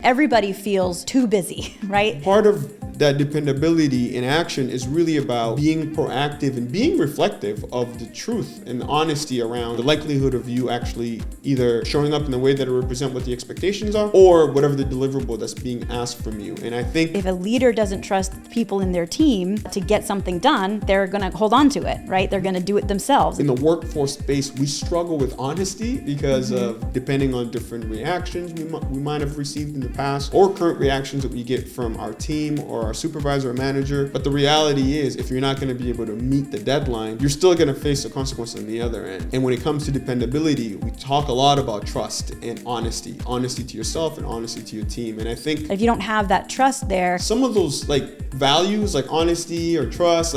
Everybody feels too busy, right? Part of that dependability in action is really about being proactive and being reflective of the truth and the honesty around the likelihood of you actually either showing up in the way that it represent what the expectations are or whatever the deliverable that's being asked from you. And I think if a leader doesn't trust people in their team to get something done, they're gonna hold on to it, right? They're gonna do it themselves. In the workforce space, we struggle with honesty because of depending on different reactions we might have received in the past or current reactions that we get from our team or our supervisor or manager. But the reality is, if you're not going to be able to meet the deadline, you're still going to face the consequence on the other end. And when it comes to dependability, we talk a lot about trust and honesty to yourself and honesty to your team. And I think if you don't have that trust there, some of those values like honesty or trust,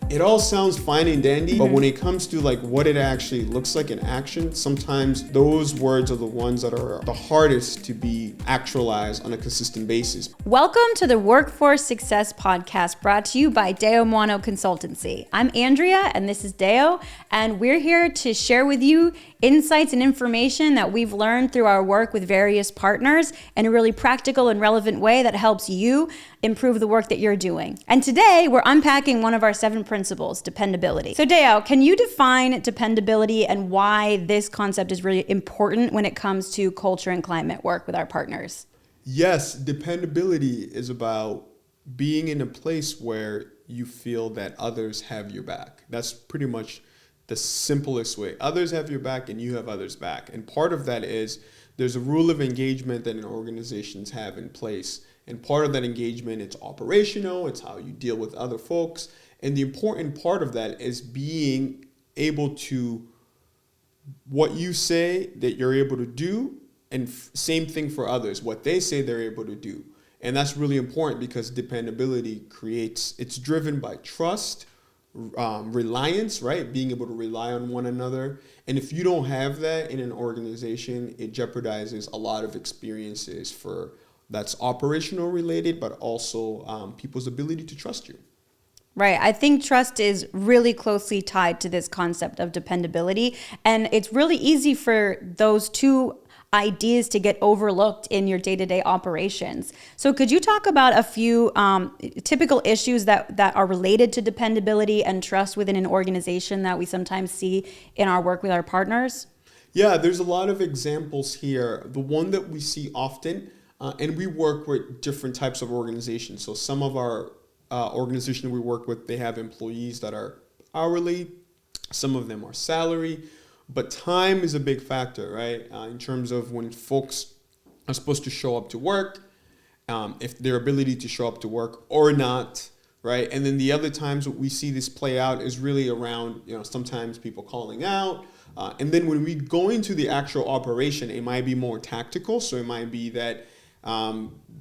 it all sounds fine and dandy, but when it comes to what it actually looks like in action, sometimes those words are the ones that are the hardest to be actualized on a consistent basis. Welcome to the Workforce Success Podcast, brought to you by Mwano Consultancy. I'm Andrea and this is Deo, and we're here to share with you insights and information that we've learned through our work with various partners in a really practical and relevant way that helps you improve the work that you're doing. And today we're unpacking one of our 7 principles, dependability. So Deo, can you define dependability and why this concept is really important when it comes to culture and climate work with our partners? Yes, dependability is about being in a place where you feel that others have your back. That's pretty much the simplest way. Others have your back and you have others' back. And part of that is there's a rule of engagement that organizations have in place. And part of that engagement, it's operational, it's how you deal with other folks. And the important part of that is being able to, what you say that you're able to do, and same thing for others, what they say they're able to do. And that's really important because dependability it's driven by trust, reliance, right? Being able to rely on one another. And if you don't have that in an organization, it jeopardizes a lot of experiences that's operational related, but also people's ability to trust you. Right. I think trust is really closely tied to this concept of dependability. And it's really easy for those two ideas to get overlooked in your day-to-day operations. So could you talk about a few typical issues that are related to dependability and trust within an organization that we sometimes see in our work with our partners? Yeah, there's a lot of examples here. The one that we see often, and we work with different types of organizations. So some of our organizations we work with, they have employees that are hourly. Some of them are salary. But time is a big factor, right? In terms of when folks are supposed to show up to work, if their ability to show up to work or not, right? And then the other times what we see this play out is really around, sometimes people calling out. And then when we go into the actual operation, it might be more tactical. So it might be that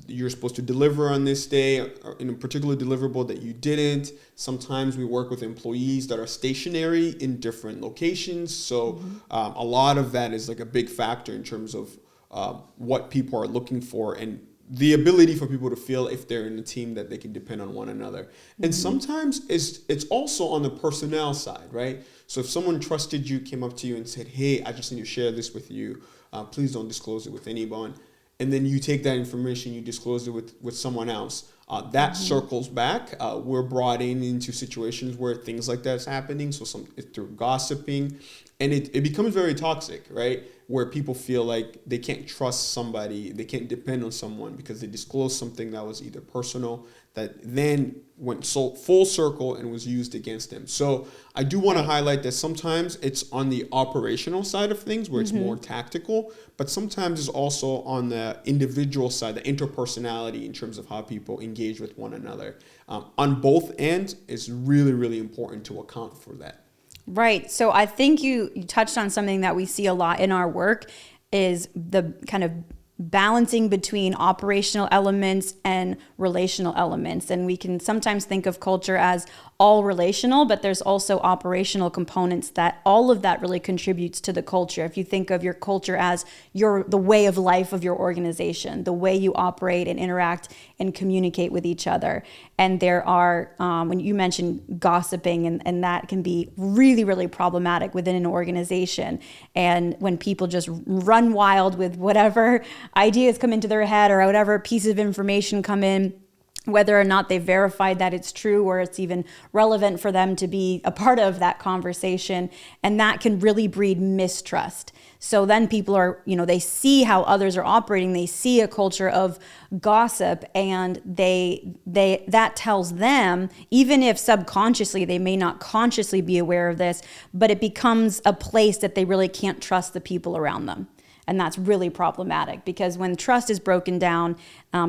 you're supposed to deliver on this day in a particular deliverable that you didn't. Sometimes we work with employees that are stationary in different locations. So a lot of that is a big factor in terms of what people are looking for and the ability for people to feel if they're in a team that they can depend on one another. And sometimes it's also on the personnel side, right? So if someone trusted you, came up to you and said, hey, I just need to share this with you. Please don't disclose it with anyone. And then you take that information, you disclose it with someone else. That circles back. We're brought into situations where things like that's happening. So it's through gossiping. And it becomes very toxic, right? Where people feel like they can't trust somebody, they can't depend on someone because they disclosed something that was either personal that then went full circle and was used against them. So I do want to highlight that sometimes it's on the operational side of things where it's more tactical, but sometimes it's also on the individual side, the interpersonality in terms of how people engage with one another. On both ends, it's really, really important to account for that. Right. So I think you touched on something that we see a lot in our work is the kind of balancing between operational elements and relational elements. And we can sometimes think of culture as all relational, but there's also operational components that all of that really contributes to the culture. If you think of your culture as the way of life of your organization, the way you operate and interact and communicate with each other. And there are, when you mentioned gossiping, and that can be really, really problematic within an organization. And when people just run wild with whatever ideas come into their head or whatever pieces of information come in, whether or not they verified that it's true or it's even relevant for them to be a part of that conversation. And that can really breed mistrust. So then people are, they see how others are operating. They see a culture of gossip, and that tells them, even if subconsciously they may not consciously be aware of this, but it becomes a place that they really can't trust the people around them. And that's really problematic, because when trust is broken down,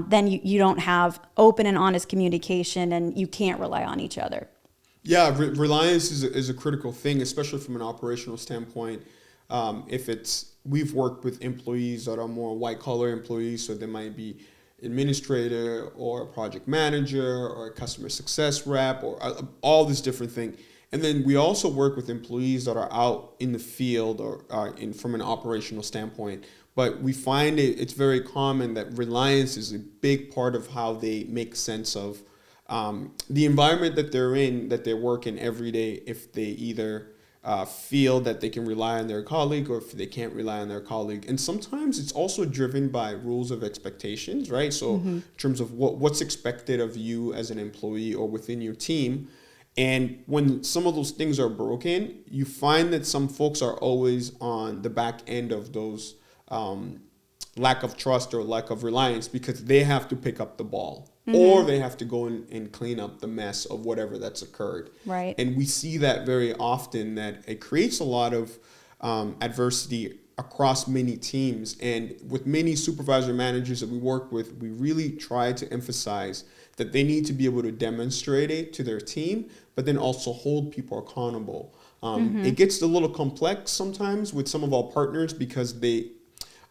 then you don't have open and honest communication, and you can't rely on each other. Yeah, reliance is a critical thing, especially from an operational standpoint. We've worked with employees that are more white collar employees, so they might be administrator or a project manager or a customer success rep or all this different thing. And then we also work with employees that are out in the field or from an operational standpoint. But we find it's very common that reliance is a big part of how they make sense of the environment that they're in, that they work in every day, if they either feel that they can rely on their colleague or if they can't rely on their colleague. And sometimes it's also driven by rules of expectations, right? So in terms of what's expected of you as an employee or within your team. And when some of those things are broken, you find that some folks are always on the back end of those lack of trust or lack of reliance, because they have to pick up the ball or they have to go and clean up the mess of whatever that's occurred. Right. And we see that very often, that it creates a lot of adversity across many teams. And with many supervisor managers that we work with, we really try to emphasize that they need to be able to demonstrate it to their team, but then also hold people accountable. It gets a little complex sometimes with some of our partners, because they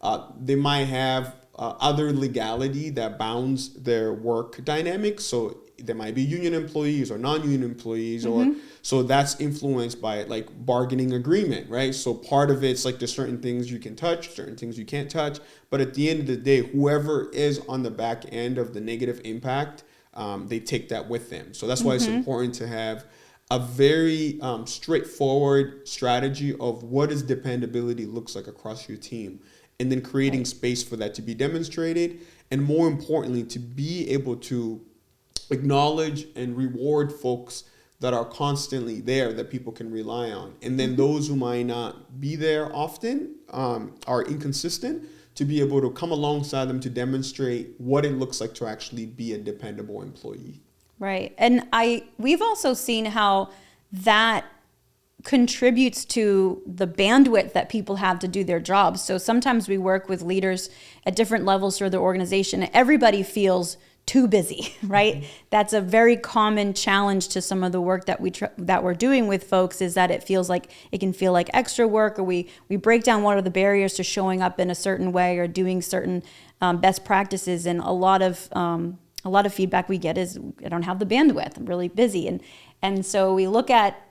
might have other legality that bounds their work dynamics. So there might be union employees or non-union employees, or so that's influenced by like bargaining agreement, right? So part of it's like there's certain things you can touch, certain things you can't touch. But at the end of the day, whoever is on the back end of the negative impact, they take that with them. So that's why it's important to have a very straightforward strategy of what does dependability looks like across your team, and then creating space for that to be demonstrated, and more importantly, to be able to acknowledge and reward folks that are constantly there, that people can rely on. And then those who might not be there often, are inconsistent, to be able to come alongside them to demonstrate what it looks like to actually be a dependable employee. Right. And we've also seen how that contributes to the bandwidth that people have to do their jobs. So sometimes we work with leaders at different levels through the organization, and everybody feels too busy, right? That's a very common challenge to some of the work that we're doing with folks, is that it can feel like extra work, or we break down what are the barriers to showing up in a certain way or doing certain best practices. And a lot of feedback we get is, I don't have the bandwidth, I'm really busy. And so we look at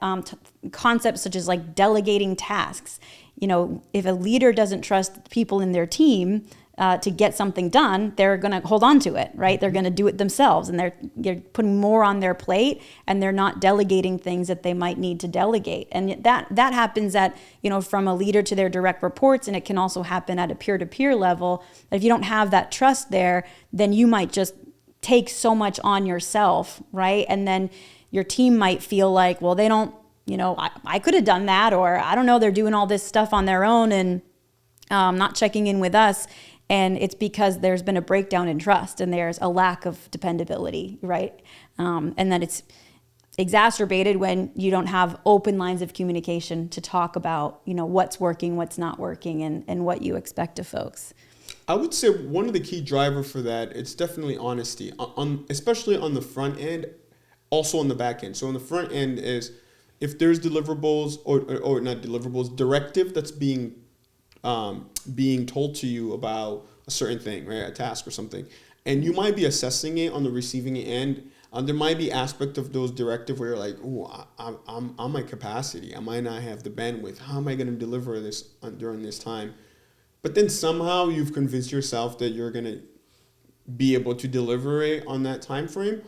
concepts such as like delegating tasks. If a leader doesn't trust people in their team to get something done, they're going to hold on to it, right? They're going to do it themselves, and they're putting more on their plate, and they're not delegating things that they might need to delegate. And that happens from a leader to their direct reports, and it can also happen at a peer-to-peer level. If you don't have that trust there, then you might just take so much on yourself, right? And then your team might feel like, well, they don't, I could have done that, or I don't know, they're doing all this stuff on their own and not checking in with us. And it's because there's been a breakdown in trust, and there's a lack of dependability, right? And then it's exacerbated when you don't have open lines of communication to talk about, what's working, what's not working, and what you expect of folks. I would say one of the key drivers for that, it's definitely honesty, especially on the front end, also on the back end. So on the front end is, if there's deliverables or not deliverables, directive that's being told to you about a certain thing, right, a task or something, and you might be assessing it on the receiving end. There might be aspect of those directive where you're like, oh, I'm on my capacity. I might not have the bandwidth. How am I going to deliver this during this time? But then somehow you've convinced yourself that you're going to be able to deliver it on that time frame,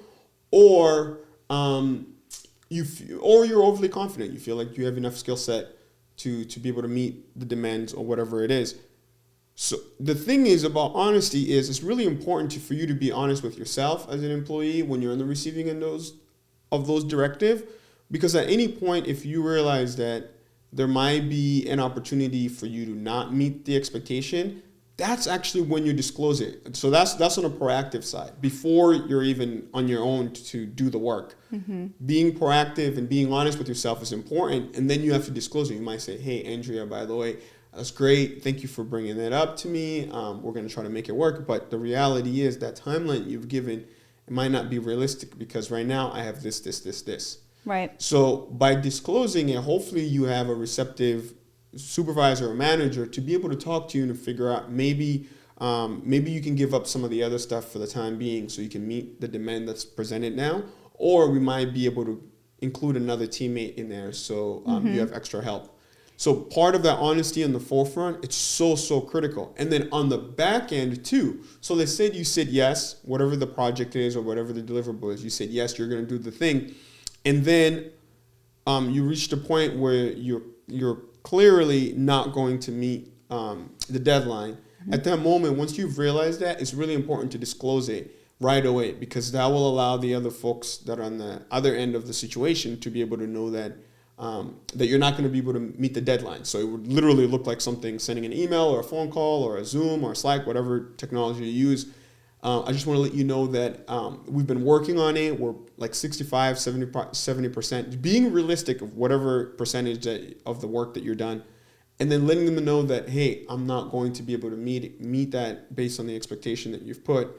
or or you're overly confident. You feel like you have enough skill set to be able to meet the demands or whatever it is. So the thing is about honesty is it's really important for you to be honest with yourself as an employee when you're on the receiving end of those directive, because at any point, if you realize that there might be an opportunity for you to not meet the expectation, that's actually when you disclose it. So that's on a proactive side before you're even on your own to do the work. Mm-hmm. Being proactive and being honest with yourself is important, and then you have to disclose it. You might say, hey, Andrea, by the way, that's great. Thank you for bringing that up to me. We're going to try to make it work. But the reality is that timeline you've given, it might not be realistic because right now I have this. Right. So by disclosing it, hopefully you have a receptive supervisor or manager to be able to talk to you and figure out maybe you can give up some of the other stuff for the time being so you can meet the demand that's presented now, or we might be able to include another teammate in there so you have extra help. So part of that honesty on the forefront, it's so critical. And then on the back end too. So they said you said yes, whatever the project is or whatever the deliverable is, you said yes, you're going to do the thing. And then you reached a point where you're clearly not going to meet the deadline. Mm-hmm. At that moment, once you've realized that, it's really important to disclose it right away, because that will allow the other folks that are on the other end of the situation to be able to know that that you're not going to be able to meet the deadline. So it would literally look like sending an email or a phone call or a Zoom or a Slack, whatever technology you use. I just want to let you know that we've been working on it. We're like 65, 70%, being realistic of whatever percentage of the work that you're done, and then letting them know that, hey, I'm not going to be able to meet that based on the expectation that you've put.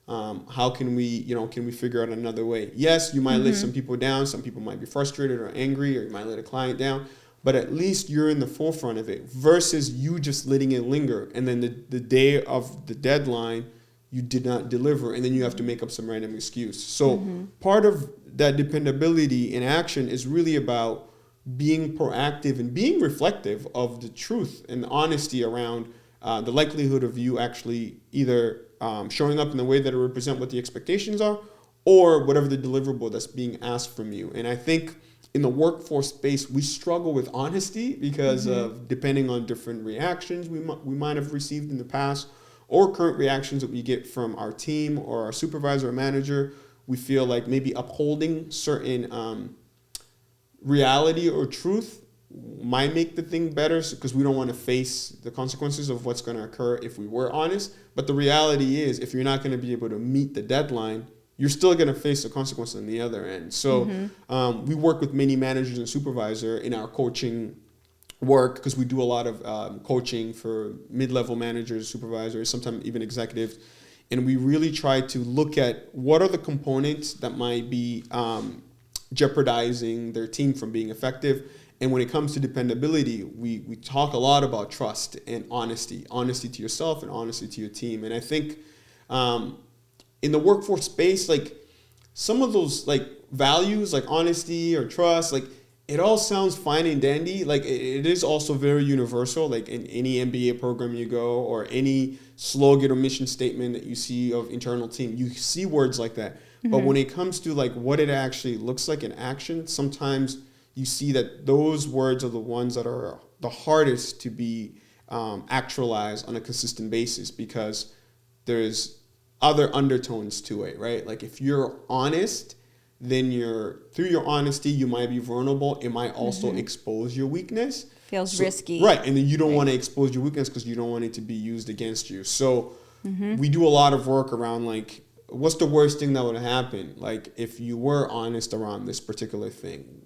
How can we figure out another way? Yes, you might let some people down. Some people might be frustrated or angry, or you might let a client down, but at least you're in the forefront of it versus you just letting it linger. And then the day of the deadline, you did not deliver, and then you have to make up some random excuse. So part of that dependability in action is really about being proactive and being reflective of the truth and the honesty around the likelihood of you actually either showing up in the way that it represents what the expectations are, or whatever the deliverable that's being asked from you. And I think in the workforce space, we struggle with honesty because of depending on different reactions we might have received in the past, or current reactions that we get from our team or our supervisor or manager. We feel like maybe upholding certain reality or truth might make the thing better, because we don't want to face the consequences of what's going to occur if we were honest. But the reality is, if you're not going to be able to meet the deadline, you're still going to face the consequence on the other end. So we work with many managers and supervisors in our coaching work, because we do a lot of coaching for mid-level managers, supervisors, sometimes even executives. And we really try to look at what are the components that might be jeopardizing their team from being effective. And when it comes to dependability, we talk a lot about trust and honesty to yourself and honesty to your team. And I think in the workforce space, like some of those like values, like honesty or trust, like it all sounds fine and dandy. Like it is also very universal. Like in any MBA program you go, or any slogan or mission statement that you see of internal team, you see words like that. But when it comes to like what it actually looks like in action, sometimes you see that those words are the ones that are the hardest to be actualized on a consistent basis, because there's other undertones to it, right? Like if you're honest, then through your honesty, you might be vulnerable. It might also expose your weakness. Feels risky. Right, and then you don't want to expose your weakness because you don't want it to be used against you. So we do a lot of work around like, what's the worst thing that would happen? Like if you were honest around this particular thing,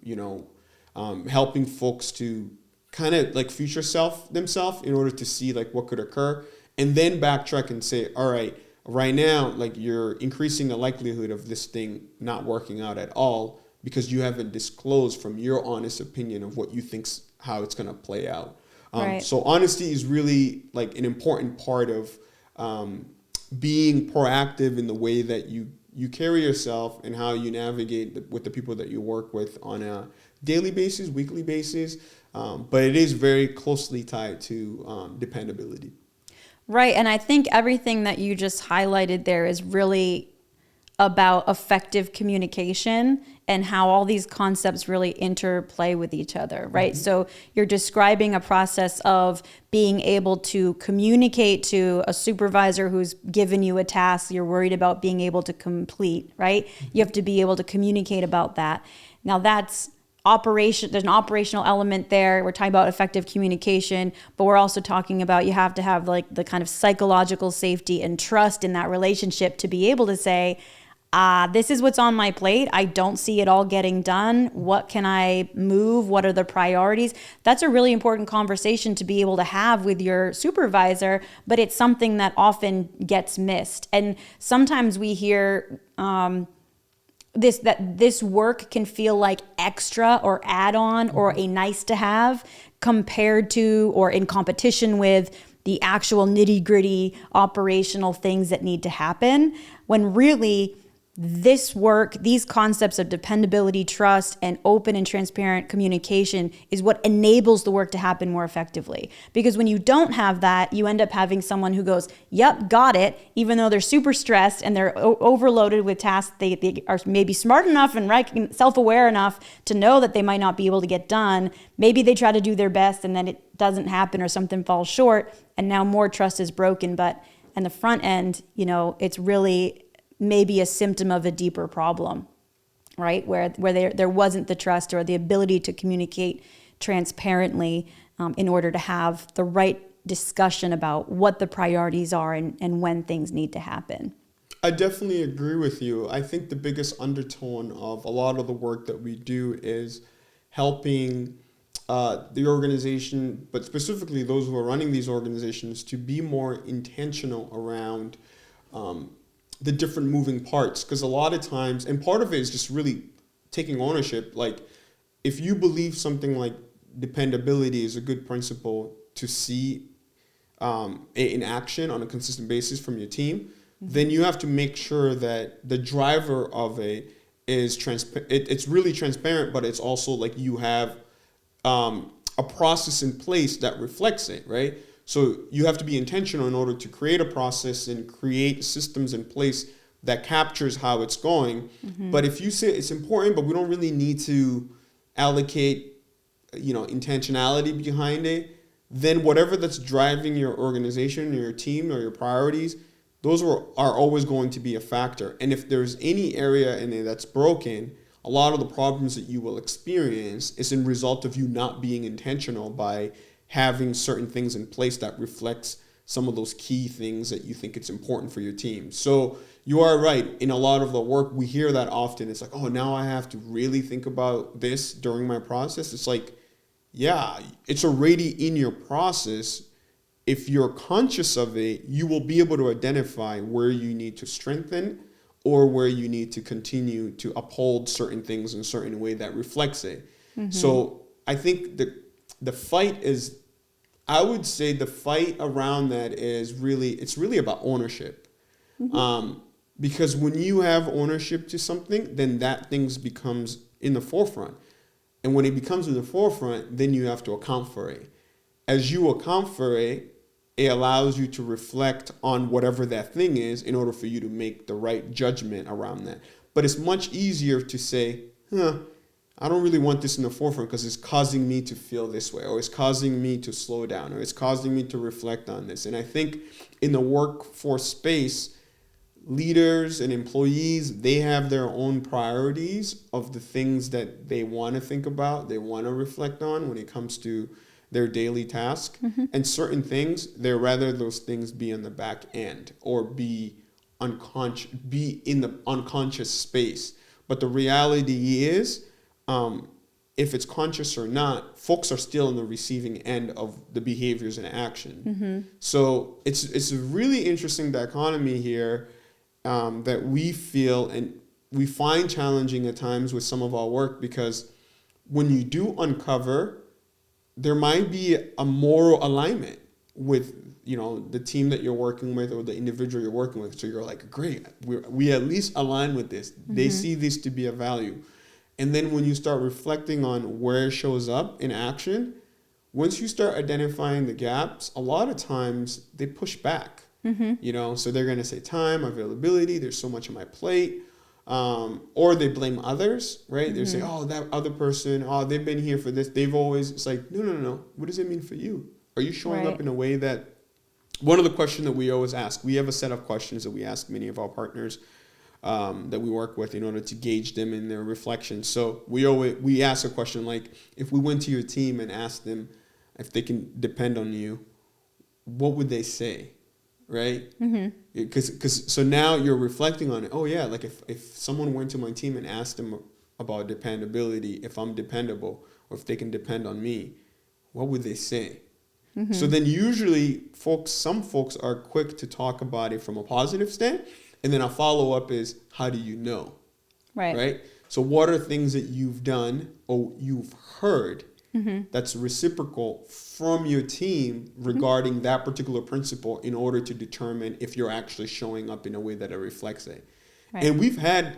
helping folks to kind of like future themselves in order to see like what could occur, and then backtrack and say, all right now, like you're increasing the likelihood of this thing not working out at all because you haven't disclosed from your honest opinion of what you think's how it's going to play out. Right. So honesty is really like an important part of being proactive in the way that you you carry yourself and how you navigate with the people that you work with on a daily basis, weekly basis. But it is very closely tied to dependability. Right. And I think everything that you just highlighted there is really about effective communication and how all these concepts really interplay with each other, right? Mm-hmm. So you're describing a process of being able to communicate to a supervisor who's given you a task you're worried about being able to complete, right? Mm-hmm. You have to be able to communicate about that. Now that's operation. There's an operational element there. We're talking about effective communication, but we're also talking about you have to have like the kind of psychological safety and trust in that relationship to be able to say, this is what's on my plate. I don't see it all getting done. What can I move? What are the priorities? That's a really important conversation to be able to have with your supervisor, but it's something that often gets missed. And sometimes we hear this work can feel like extra or add-on or a nice to have compared to or in competition with the actual nitty-gritty operational things that need to happen, when really this work, these concepts of dependability, trust, and open and transparent communication is what enables the work to happen more effectively. Because when you don't have that, you end up having someone who goes, yep, got it, even though they're super stressed and they're overloaded with tasks. They are maybe smart enough and self-aware enough to know that they might not be able to get done. Maybe they try to do their best and then it doesn't happen or something falls short, and now more trust is broken. But on the front end, it's really maybe a symptom of a deeper problem, right? Where there wasn't the trust or the ability to communicate transparently in order to have the right discussion about what the priorities are and when things need to happen. I definitely agree with you. I think the biggest undertone of a lot of the work that we do is helping the organization, but specifically those who are running these organizations, to be more intentional around the different moving parts. Because a lot of times, and part of it is just really taking ownership. Like, if you believe something like dependability is a good principle to see in action on a consistent basis from your team, then you have to make sure that the driver of it is it's really transparent, but it's also like you have a process in place that reflects it, right? So you have to be intentional in order to create a process and create systems in place that captures how it's going. Mm-hmm. But if you say it's important, but we don't really need to allocate, intentionality behind it, then whatever that's driving your organization or your team or your priorities, those are always going to be a factor. And if there's any area in it that's broken, a lot of the problems that you will experience is in result of you not being intentional by having certain things in place that reflects some of those key things that you think it's important for your team. So you are right. In a lot of the work, we hear that often. It's like, oh, now I have to really think about this during my process. It's like, yeah, it's already in your process. If you're conscious of it, you will be able to identify where you need to strengthen or where you need to continue to uphold certain things in a certain way that reflects it. Mm-hmm. So I think the fight is, I would say the fight around that is it's really about ownership. Mm-hmm. Because when you have ownership to something, then that thing becomes in the forefront. And when it becomes in the forefront, then you have to account for it. As you account for it, it allows you to reflect on whatever that thing is in order for you to make the right judgment around that. But it's much easier to say, I don't really want this in the forefront because it's causing me to feel this way, or it's causing me to slow down, or it's causing me to reflect on this. And I think in the workforce space, leaders and employees, they have their own priorities of the things that they want to think about, they want to reflect on when it comes to their daily task. Mm-hmm. And certain things, they'd rather those things be on the back end or be in the unconscious space. But the reality is, if it's conscious or not, folks are still in the receiving end of the behaviors and action. Mm-hmm. So it's a really interesting dichotomy here that we feel and we find challenging at times with some of our work, because when you do uncover, there might be a moral alignment with, the team that you're working with or the individual you're working with. So you're like, great, we at least align with this. They see this to be a value. And then when you start reflecting on where it shows up in action, once you start identifying the gaps, a lot of times they push back, so they're going to say time, availability, there's so much on my plate. Or they blame others, right? They say, oh, that other person, oh, they've been here for this. It's like, no. What does it mean for you? Are you showing up in a way that, one of the questions that we always ask, we have a set of questions that we ask many of our partners that we work with in order to gauge them in their reflections. So we ask a question like, if we went to your team and asked them if they can depend on you, what would they say? Right? Because so now you're reflecting on it. Oh yeah, like if someone went to my team and asked them about dependability, if I'm dependable or if they can depend on me, what would they say? So then usually some folks are quick to talk about it from a positive stand, and then a follow up is, how do you know? Right? So what are things that you've done or you've heard that's reciprocal from your team regarding that particular principle in order to determine if you're actually showing up in a way that it reflects it. Right. And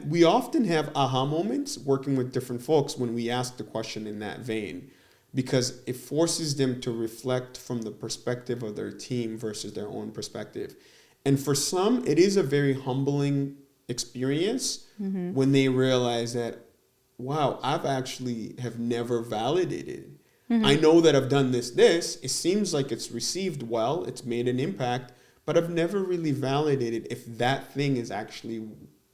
we often have aha moments working with different folks when we ask the question in that vein, because it forces them to reflect from the perspective of their team versus their own perspective. And for some, it is a very humbling experience when they realize that, wow, I've actually have never validated. I know that I've done this. It seems like it's received well, it's made an impact, but I've never really validated if that thing is actually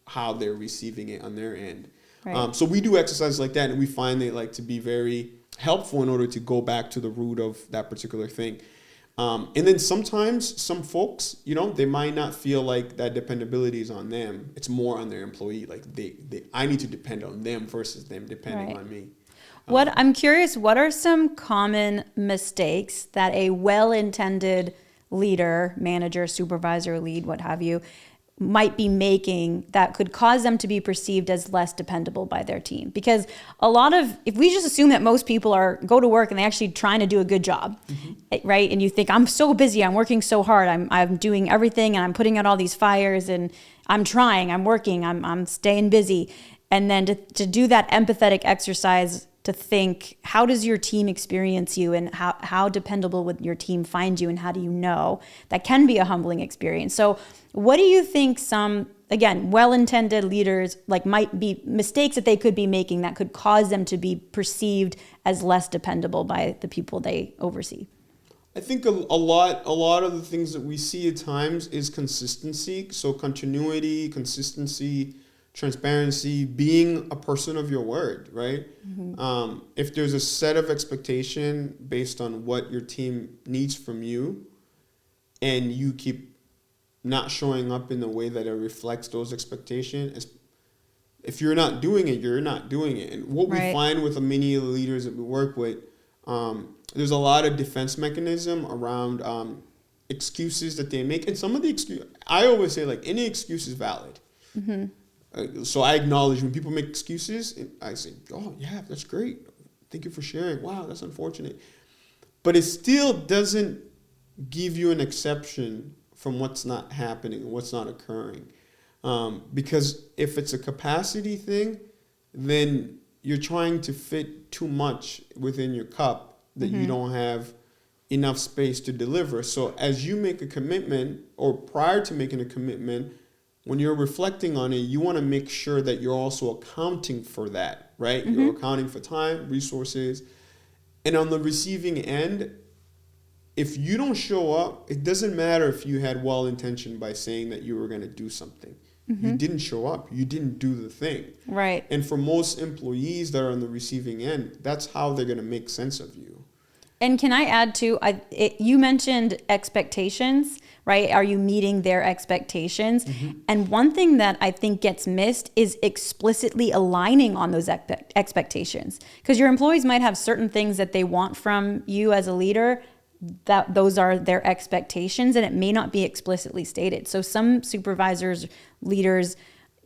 how they're receiving it on their end. Right. So we do exercises like that, and we find they like to be very helpful in order to go back to the root of that particular thing. And then sometimes some folks, they might not feel like that dependability is on them. It's more on their employee. Like I need to depend on them versus them depending on me. I'm curious, what are some common mistakes that a well-intended leader, manager, supervisor, lead, what have you, might be making that could cause them to be perceived as less dependable by their team? Because if we just assume that most people go to work and they're actually trying to do a good job, right? And you think, I'm so busy, I'm working so hard, I'm doing everything, and I'm putting out all these fires, and I'm trying, I'm working, I'm staying busy. And then to do that empathetic exercise, to think, how does your team experience you, and how dependable would your team find you, and how do you know? That can be a humbling experience. So what do you think some, again, well-intended leaders might be mistakes that they could be making that could cause them to be perceived as less dependable by the people they oversee? I think a lot of the things that we see at times is consistency. So continuity, consistency, transparency, being a person of your word, right? If there's a set of expectation based on what your team needs from you, and you keep not showing up in the way that it reflects those expectations, if you're not doing it, you're not doing it. And what we find with many of the leaders that we work with, there's a lot of defense mechanism around excuses that they make. And some of the excuses, I always say, any excuse is valid. So I acknowledge when people make excuses, I say, oh, yeah, that's great. Thank you for sharing. Wow, that's unfortunate. But it still doesn't give you an exception from what's not happening and what's not occurring. Because if it's a capacity thing, then you're trying to fit too much within your cup that you don't have enough space to deliver. So as you make a commitment, or prior to making a commitment, when you're reflecting on it, you want to make sure that you're also accounting for that, right? You're accounting for time, resources. And on the receiving end, if you don't show up, it doesn't matter if you had well-intention by saying that you were going to do something. You didn't show up. You didn't do the thing. Right. And for most employees that are on the receiving end, that's how they're going to make sense of you. And can I add too, you mentioned expectations, right? Are you meeting their expectations? And one thing that I think gets missed is explicitly aligning on those expectations. Because your employees might have certain things that they want from you as a leader, that those are their expectations, and it may not be explicitly stated. So some supervisors, leaders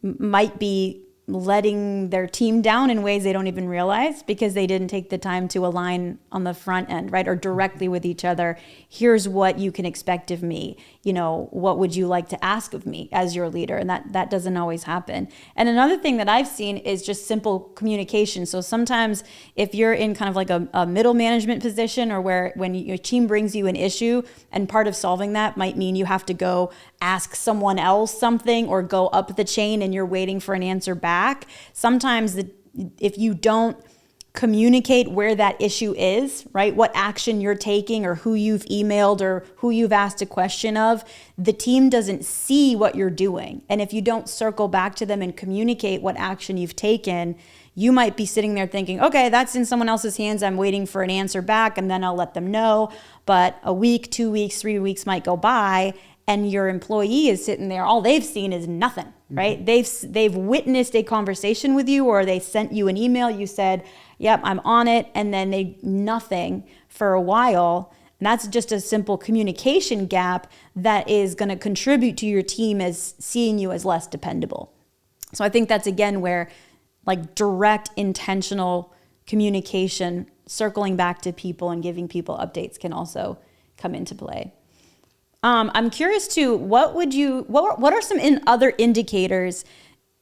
might be letting their team down in ways they don't even realize because they didn't take the time to align on the front end, right? Or directly with each other. Here's what you can expect of me. What would you like to ask of me as your leader? And that doesn't always happen. And another thing that I've seen is just simple communication. So sometimes if you're in kind of like a middle management position, or when your team brings you an issue, and part of solving that might mean you have to go ask someone else something or go up the chain and you're waiting for an answer back. Sometimes if you don't communicate where that issue is, right? What action you're taking or who you've emailed or who you've asked a question of, the team doesn't see what you're doing. And if you don't circle back to them and communicate what action you've taken, you might be sitting there thinking, okay, that's in someone else's hands. I'm waiting for an answer back and then I'll let them know. But a week, 2 weeks, 3 weeks might go by and your employee is sitting there. All they've seen is nothing, right? They've witnessed a conversation with you, or they sent you an email. You said, yep, I'm on it. And then nothing for a while. And that's just a simple communication gap that is going to contribute to your team as seeing you as less dependable. So I think that's, again, where like direct, intentional communication, circling back to people and giving people updates can also come into play. I'm curious too, what are some other indicators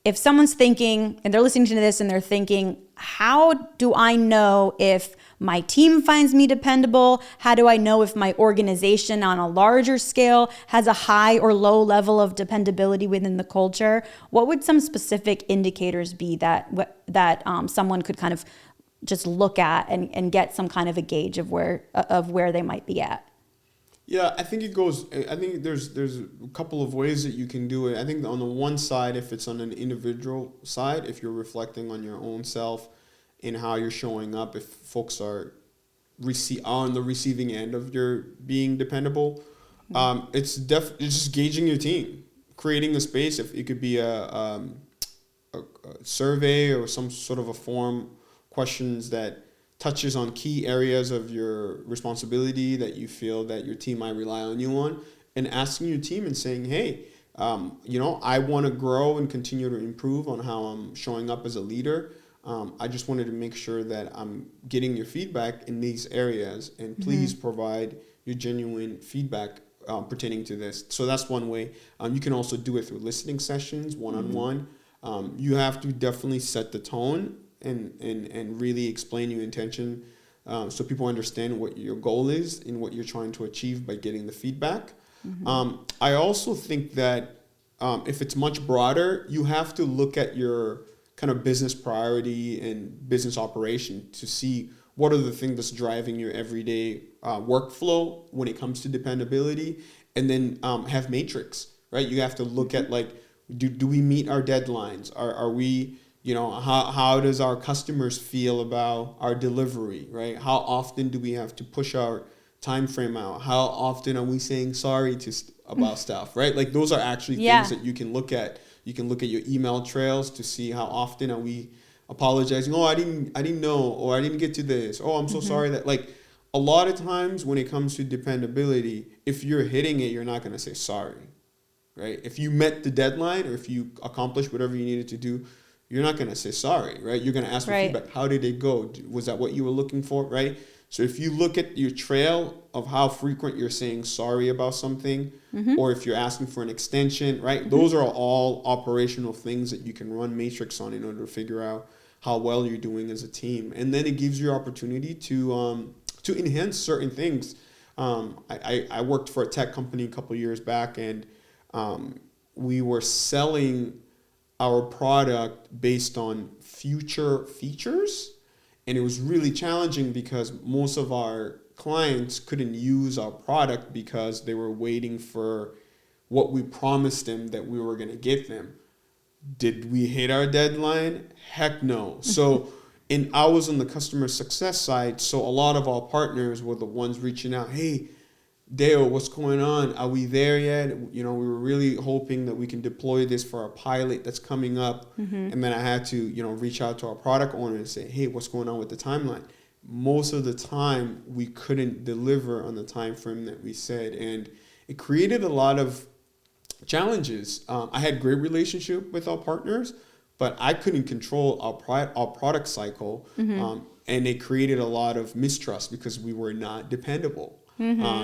if someone's thinking and they're listening to this and they're thinking, how do I know if my team finds me dependable? How do I know if my organization on a larger scale has a high or low level of dependability within the culture? What would some specific indicators be that someone could kind of just look at and get some kind of a gauge of where they might be at? Yeah, I think there's a couple of ways that you can do it. I think on the one side, if it's on an individual side, if you're reflecting on your own self and how you're showing up, if folks are on the receiving end of your being dependable, it's just gauging your team, creating a space. If it could be a survey or some sort of a form, questions that touches on key areas of your responsibility that you feel that your team might rely on you on, and asking your team and saying, hey, I want to grow and continue to improve on how I'm showing up as a leader. I just wanted to make sure that I'm getting your feedback in these areas, and please provide your genuine feedback pertaining to this. So that's one way. You can also do it through listening sessions, one-on-one. You have to definitely set the tone and really explain your intention so people understand what your goal is and what you're trying to achieve by getting the feedback. I also think that if it's much broader, you have to look at your kind of business priority and business operation to see what are the things that's driving your everyday workflow when it comes to dependability, and then have matrix, right? You have to look at like, do we meet our deadlines? Are we, how does our customers feel about our delivery, right? How often do we have to push our time frame out? How often are we saying sorry about stuff, right? Like those are actually things that you can look at. You can look at your email trails to see how often are we apologizing. Oh, I didn't know, or I didn't get to this. Oh, I'm so sorry that, like, a lot of times when it comes to dependability, if you're hitting it, you're not going to say sorry, right? If you met the deadline or if you accomplished whatever you needed to do, you're not going to say sorry, right? You're going to ask for feedback. How did it go? Was that what you were looking for, right? So if you look at your trail of how frequent you're saying sorry about something, or if you're asking for an extension, right? Those are all operational things that you can run matrix on in order to figure out how well you're doing as a team. And then it gives you opportunity to enhance certain things. I worked for a tech company a couple of years back, and we were selling our product based on future features. And it was really challenging because most of our clients couldn't use our product because they were waiting for what we promised them that we were going to get them. Did we hit our deadline? Heck no. So, and I was on the customer success side, so a lot of our partners were the ones reaching out. Hey, Dale, what's going on? Are we there yet? We were really hoping that we can deploy this for our pilot that's coming up. And then I had to, reach out to our product owner and say, hey, what's going on with the timeline? Most of the time, we couldn't deliver on the time frame that we said. And it created a lot of challenges. I had great relationship with our partners, but I couldn't control our product cycle. And it created a lot of mistrust because we were not dependable.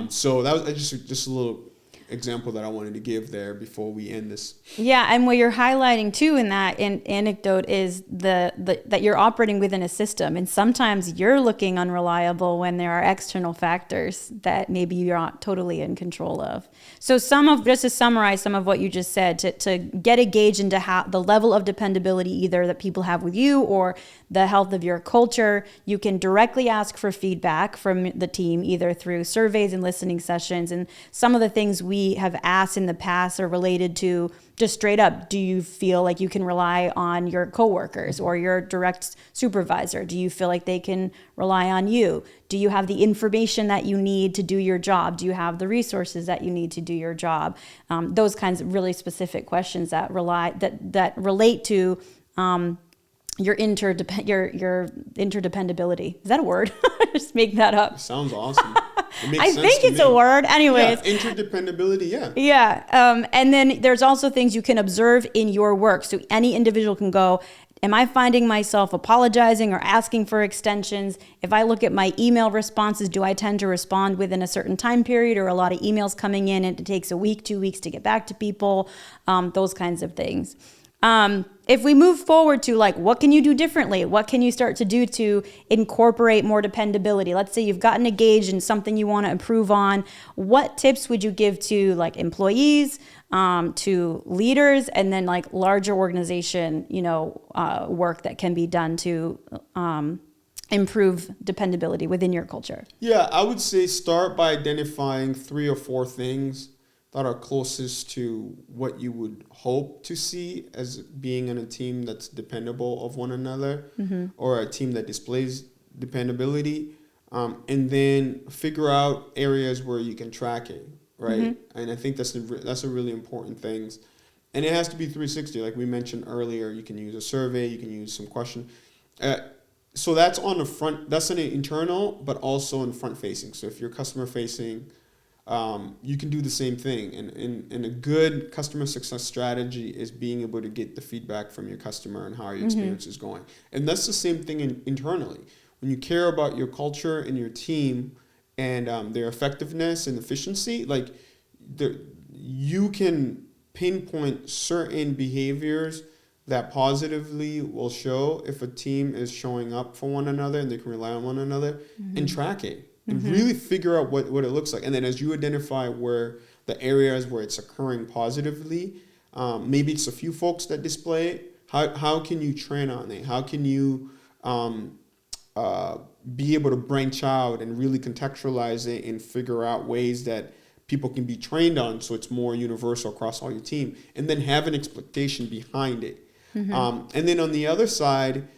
So that was just a little example that I wanted to give there before we end this. Yeah, and what you're highlighting too in that anecdote is that you're operating within a system, and sometimes you're looking unreliable when there are external factors that maybe you're not totally in control of. So just to summarize some of what you just said, to get a gauge into how the level of dependability either that people have with you or the health of your culture, you can directly ask for feedback from the team, either through surveys and listening sessions. And some of the things we have asked in the past are related to just straight up, do you feel like you can rely on your coworkers or your direct supervisor? Do you feel like they can rely on you? Do you have the information that you need to do your job? Do you have the resources that you need to do your job? Those kinds of really specific questions that relate to your interdependability. Is that a word? Just make that up. It sounds awesome. It makes I sense think to it's me. a word. Anyways. Yeah, interdependability, yeah. Yeah. And then there's also things you can observe in your work. So any individual can go, am I finding myself apologizing or asking for extensions? If I look at my email responses, do I tend to respond within a certain time period, or a lot of emails coming in and it takes a week, 2 weeks to get back to people? Those kinds of things. If we move forward to what can you do differently? What can you start to do to incorporate more dependability? Let's say you've gotten engaged in something you want to improve on. What tips would you give to employees, to leaders, and then larger organization, work that can be done to improve dependability within your culture? Yeah, I would say start by identifying 3 or 4 things that are closest to what you would hope to see as being in a team that's dependable of one another, or a team that displays dependability, and then figure out areas where you can track it, right? And I think that's a really important thing. And it has to be 360, like we mentioned earlier. You can use a survey, you can use some question. So that's on the front, that's an internal, but also in front facing. So if you're customer facing, you can do the same thing. And a good customer success strategy is being able to get the feedback from your customer and how your experience is going. And that's the same thing internally. When you care about your culture and your team and their effectiveness and efficiency, you can pinpoint certain behaviors that positively will show if a team is showing up for one another and they can rely on one another, and track it. And really figure out what it looks like. And then as you identify where the areas where it's occurring positively, maybe it's a few folks that display it, how can you train on it? How can you be able to branch out and really contextualize it and figure out ways that people can be trained on so it's more universal across all your team, and then have an expectation behind it. And then on the other side,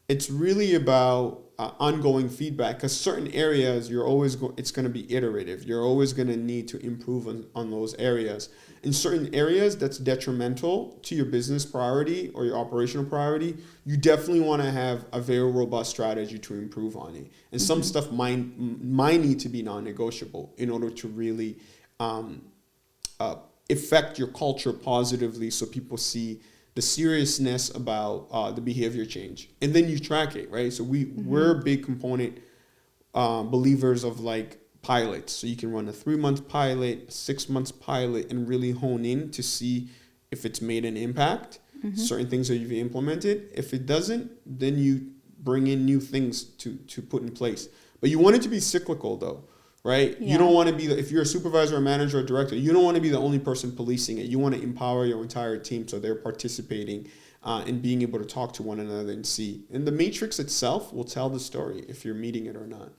it's really about ongoing feedback, because certain areas it's going to be iterative. You're always going to need to improve on those areas. In certain areas that's detrimental to your business priority or your operational priority, you definitely want to have a very robust strategy to improve on it. And some stuff might need to be non-negotiable in order to really affect your culture positively, so people see the seriousness about the behavior change. And then you track it, right? So we're a big component believers of pilots. So you can run a 3-month pilot, 6 months pilot, and really hone in to see if it's made an impact, certain things that you've implemented. If it doesn't, then you bring in new things to put in place. But you want it to be cyclical though, right? Yeah. You don't want to be, if you're a supervisor, or manager, or director, you don't want to be the only person policing it. You want to empower your entire team so they're participating and being able to talk to one another and see. And the matrix itself will tell the story if you're meeting it or not.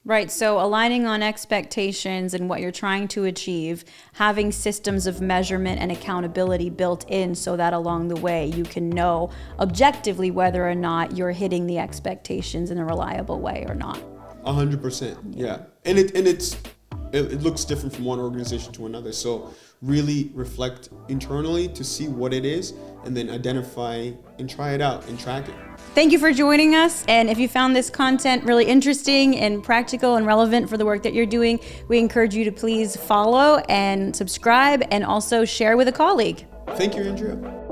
Right. So aligning on expectations and what you're trying to achieve, having systems of measurement and accountability built in so that along the way you can know objectively whether or not you're hitting the expectations in a reliable way or not. 100%. Yeah. And it looks different from one organization to another. So really reflect internally to see what it is, and then identify and try it out and track it. Thank you for joining us. And if you found this content really interesting and practical and relevant for the work that you're doing, we encourage you to please follow and subscribe, and also share with a colleague. Thank you, Andrea.